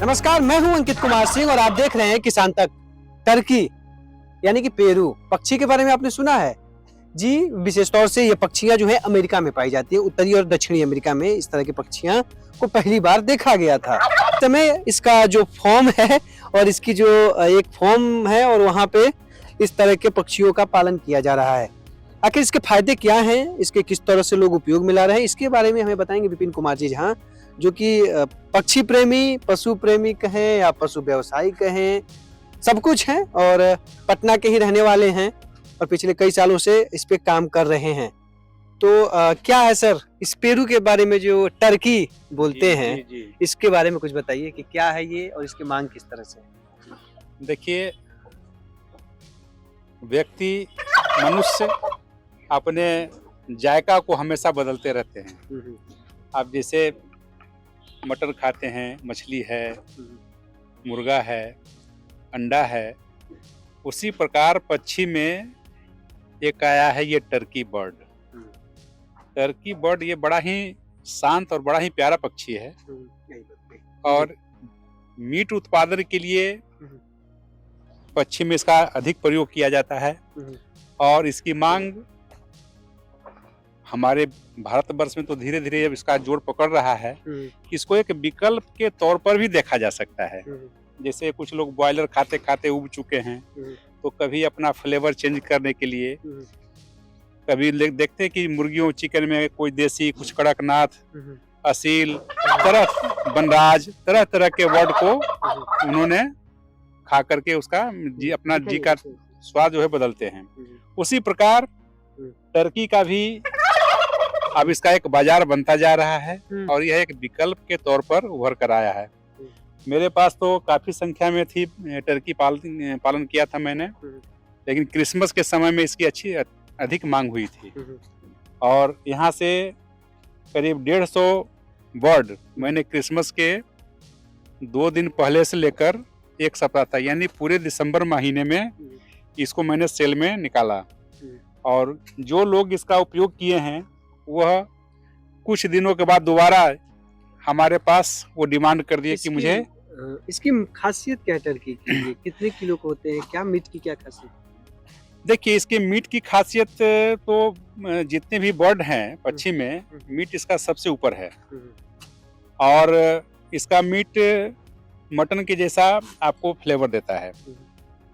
नमस्कार, मैं हूं अंकित कुमार सिंह और आप देख रहे हैं किसान तक। टर्की यानी कि पेरू पक्षी के बारे में आपने सुना है जी। विशेष तौर से ये पक्षियां जो है अमेरिका में पाई जाती है। उत्तरी और दक्षिणी अमेरिका में इस तरह की पक्षियां को पहली बार देखा गया था। समय इसका जो फॉर्म है और इसकी जो एक फॉर्म है और वहां पे इस तरह के पक्षियों का पालन किया जा रहा है। आखिर इसके फायदे क्या हैं, इसके किस तरह से लोग उपयोग में ला रहे हैं, इसके बारे में हमें बताएंगे विपिन कुमार जी झा, जो कि पक्षी प्रेमी, पशु प्रेमी कहें या पशु व्यवसायी कहें, सब कुछ हैं और पटना के ही रहने वाले हैं और पिछले कई सालों से इस पे काम कर रहे हैं। तो क्या है सर इस पेरू के बारे में जो टर्की बोलते हैं, इसके बारे में कुछ बताइए कि क्या है ये और इसकी मांग किस तरह से? देखिए, व्यक्ति मनुष्य अपने जायका को हमेशा बदलते रहते हैं। आप जैसे मटर खाते हैं, मछली है, मुर्गा है, अंडा है, उसी प्रकार पक्षी में एक आया है ये टर्की बर्ड। टर्की बर्ड ये बड़ा ही शांत और बड़ा ही प्यारा पक्षी है और मीट उत्पादन के लिए पक्षी में इसका अधिक प्रयोग किया जाता है और इसकी मांग हमारे भारतवर्ष में तो धीरे धीरे अब इसका जोर पकड़ रहा है। इसको एक विकल्प के तौर पर भी देखा जा सकता है। जैसे कुछ लोग बॉयलर खाते खाते उब चुके हैं, तो कभी अपना फ्लेवर चेंज करने के लिए कभी देखते हैं कि मुर्गियों चिकन में कोई देसी, कुछ कड़कनाथ, असील, बनराज, तरह तरह के वर्ड को उन्होंने खा करके उसका अपना जी का स्वाद जो है बदलते हैं। उसी प्रकार टर्की का भी अब इसका एक बाजार बनता जा रहा है और यह एक विकल्प के तौर पर उभर कर आया है। मेरे पास तो काफी संख्या में थी, टर्की पालन किया था मैंने, लेकिन क्रिसमस के समय में इसकी अधिक मांग हुई थी और यहाँ से करीब 150 बर्ड मैंने क्रिसमस के 2 दिन पहले से लेकर 1 सप्ताह तक, यानी पूरे दिसंबर महीने में इसको मैंने सेल में निकाला और जो लोग इसका उपयोग किए हैं वह कुछ दिनों के बाद दोबारा हमारे पास वो डिमांड कर दिए कि मुझे। इसकी खासियत क्या है टर्की की? कितने किलो के होते हैं, क्या मीट की क्या खासियत? देखिए, इसके मीट की खासियत तो जितने भी बर्ड हैं पक्षी में, मीट इसका सबसे ऊपर है और इसका मीट मटन के जैसा आपको फ्लेवर देता है।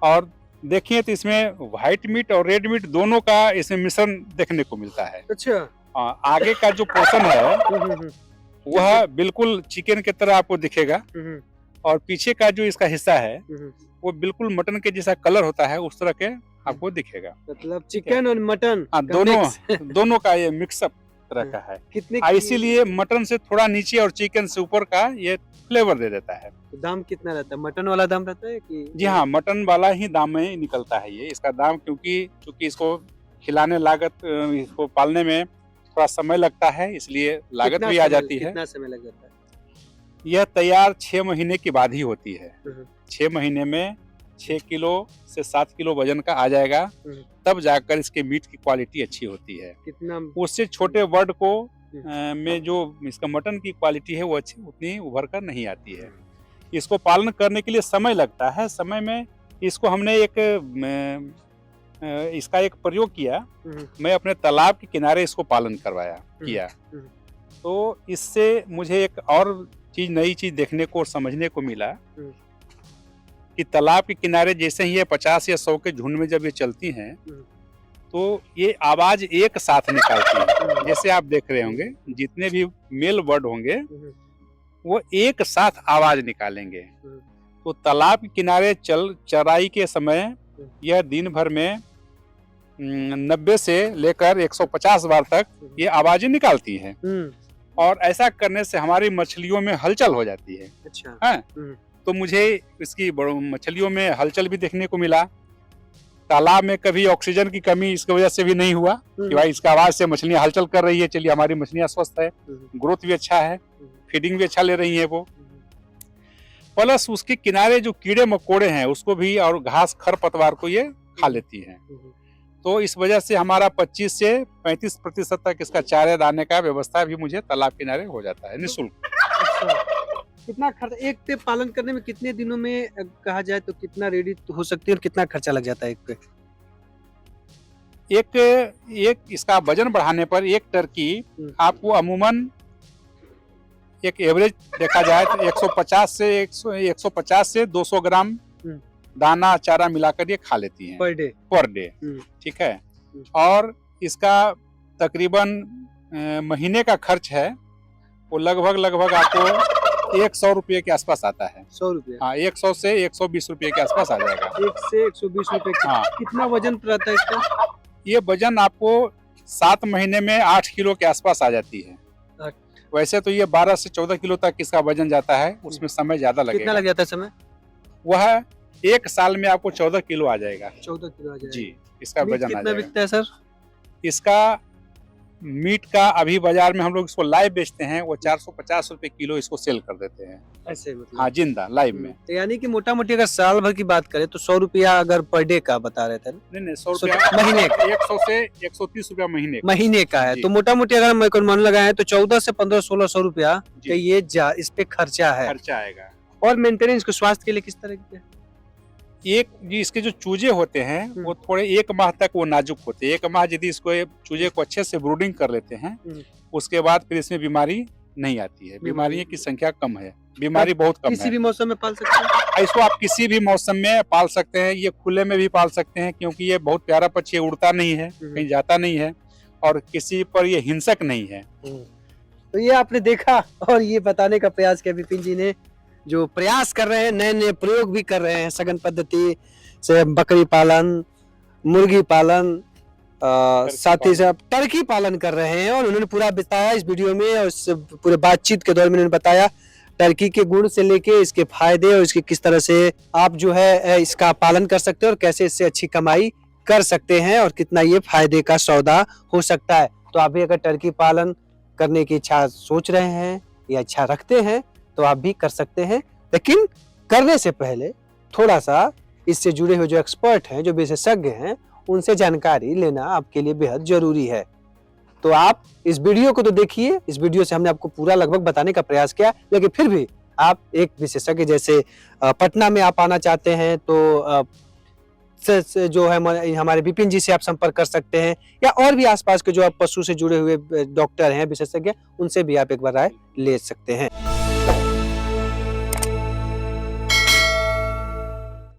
और देखिए तो इसमें व्हाइट मीट और रेड मीट दोनों का इसमें मिश्रण देखने को मिलता है। अच्छा। आगे का जो पोर्शन है वह बिल्कुल चिकन की तरह आपको दिखेगा और पीछे का जो इसका हिस्सा है वो बिल्कुल मटन के जैसा कलर होता है, उस तरह के आपको दिखेगा। मतलब चिकन और मटन दोनों का ये मिक्सअप तरह का है। कितने इसीलिए मटन से थोड़ा नीचे और चिकन से ऊपर का ये फ्लेवर दे देता है। दाम कितना रहता है? मटन वाला दाम रहता है कि? जी हाँ, मटन वाला ही दाम में निकलता है ये इसका दाम, क्योंकि इसको खिलाने लागत, इसको पालने में थोड़ा समय लगता है, इसलिए लागत भी आ जाती है। कितना समय लग जाता है? यह तैयार 6 महीने के बाद ही होती है। 6 महीने में 6 किलो से 7 किलो वजन का आ जाएगा, तब जाकर इसके मीट की क्वालिटी अच्छी होती है। कितना? उससे छोटे बर्ड को में जो इसका मटन की क्वालिटी है वो अच्छी उतनी उभर कर नहीं आती है। इसको पालन करने के लिए समय लगता है। समय में इसको हमने इसका एक प्रयोग किया। मैं अपने तालाब के किनारे इसको पालन किया। तो इससे मुझे एक और नई चीज देखने को और समझने को मिला कि तालाब के किनारे जैसे ही ये 50 या 100 के झुंड में जब ये चलती हैं तो ये आवाज एक साथ निकालती है। जैसे आप देख रहे होंगे, जितने भी मेल बर्ड होंगे वो एक साथ आवाज निकालेंगे। तो तालाब के किनारे चराई के समय यह दिन भर में 90 से लेकर 150 बार तक ये आवाजें निकालती हैं और ऐसा करने से हमारी मछलियों में हलचल हो जाती है। अच्छा। हाँ? तो मुझे इसकी मछलियों में हलचल भी देखने को मिला। तालाब में कभी ऑक्सीजन की कमी इसकी वजह से भी नहीं हुआ कि भाई इसका आवाज से मछलियां हलचल कर रही है, चलिए हमारी मछलियां स्वस्थ है, ग्रोथ भी अच्छा है, फीडिंग भी अच्छा ले रही है वो। प्लस उसके किनारे जो कीड़े मकोड़े हैं उसको भी और घास खरपतवार को ये खा लेती हैं। तो इस वजह से हमारा 25 से 35% तक इसका चारे दाने का व्यवस्था भी मुझे तालाब किनारे हो जाता है निःशुल्क। कितना खर्च एक पे पालन करने में कितने दिनों में कहा जाए तो कितना रेडी हो सकती है और कितना खर्चा लग जाता है एक पे? एक इसका वजन बढ़ाने पर एक टर्की आपको अमूमन एक एवरेज देखा जाए तो 150 से 200 ग्राम दाना चारा मिलाकर ये खा लेती हैं पर डे। ठीक है। और इसका तकरीबन महीने का खर्च है वो लगभग आपको 100 रुपये के आसपास आता है। 100 रुपये? हाँ, 100 से 120 रुपये के आसपास आ जाएगा। 1 से 120 रुपये। हाँ। कितना वजन रहता है इसका? ये वजन आपको 7 महीने में 8 किलो के आसपास आ जाती है। वैसे तो ये 12 से 14 किलो तक इसका वजन जाता है, उसमें समय ज्यादा लगेगा। कितना लग जाता है समय? वह 1 साल में आपको 14 किलो आ जाएगा। 14 किलो आ जाएगा जी, इसका वजन आ कितना जाएगा। बिकता है सर? इसका मीट का अभी बाजार में हम लोग इसको लाइव बेचते हैं, वो 450 रुपए किलो इसको सेल कर देते हैं। ऐसे मतलब? हाँ, जिंदा लाइव में। तो यानी कि मोटा मोटी अगर साल भर की बात करें तो 100 रुपया अगर पर डे का बता रहे थे। नहीं 100 रुपया महीने का? 100 से 130 रुपया महीने का है। तो मोटा मोटी अगर हम मन लगाए तो 14 से 1500-1600 रुपया का ये इस पे खर्चा आएगा। और मेंटेनेंस को स्वास्थ्य के लिए किस तरह के? इसके जो चूजे होते हैं वो थोड़े 1 माह तक वो नाजुक होते हैं। 1 माह यदि इसको चूजे को अच्छे से ब्रूडिंग कर लेते हैं उसके बाद फिर इसमें बीमारी नहीं आती है। बीमारियों की संख्या कम है, बीमारी बहुत कम है। किसी भी मौसम में पाल सकते हैं इसको, आप किसी भी मौसम में पाल सकते हैं। ये खुले में भी पाल सकते हैं क्योंकि ये बहुत प्यारा पक्षी है, उड़ता नहीं है, कहीं जाता नहीं है और किसी पर ये हिंसक नहीं है। तो ये आपने देखा और ये बताने का प्रयास किया विपिन जी ने, जो प्रयास कर रहे हैं, नए नए प्रयोग भी कर रहे हैं सघन पद्धति से बकरी पालन, मुर्गी पालन, साथ ही साथ टर्की पालन कर रहे हैं। और उन्होंने पूरा बताया इस वीडियो में और इस पूरे बातचीत के दौरान उन्होंने बताया टर्की के गुण से लेके इसके फायदे और इसके किस तरह से आप जो है इसका पालन कर सकते हैं और कैसे इससे अच्छी कमाई कर सकते हैं और कितना ये फायदे का सौदा हो सकता है। तो आप भी अगर टर्की पालन करने की इच्छा सोच रहे हैं या इच्छा रखते हैं तो आप भी कर सकते हैं, लेकिन करने से पहले थोड़ा सा इससे जुड़े हुए जो एक्सपर्ट हैं, जो विशेषज्ञ हैं, उनसे जानकारी लेना आपके लिए बेहद जरूरी है। तो आप इस वीडियो को तो देखिए, इस वीडियो से हमने आपको पूरा लगभग बताने का प्रयास किया, लेकिन फिर भी आप एक विशेषज्ञ जैसे पटना में आप आना चाहते हैं तो जो है हमारे विपिन जी से आप संपर्क कर सकते हैं, या और भी आसपास के जो आप पशु से जुड़े हुए डॉक्टर हैं, विशेषज्ञ, उनसे भी आप एक बार राय ले सकते हैं।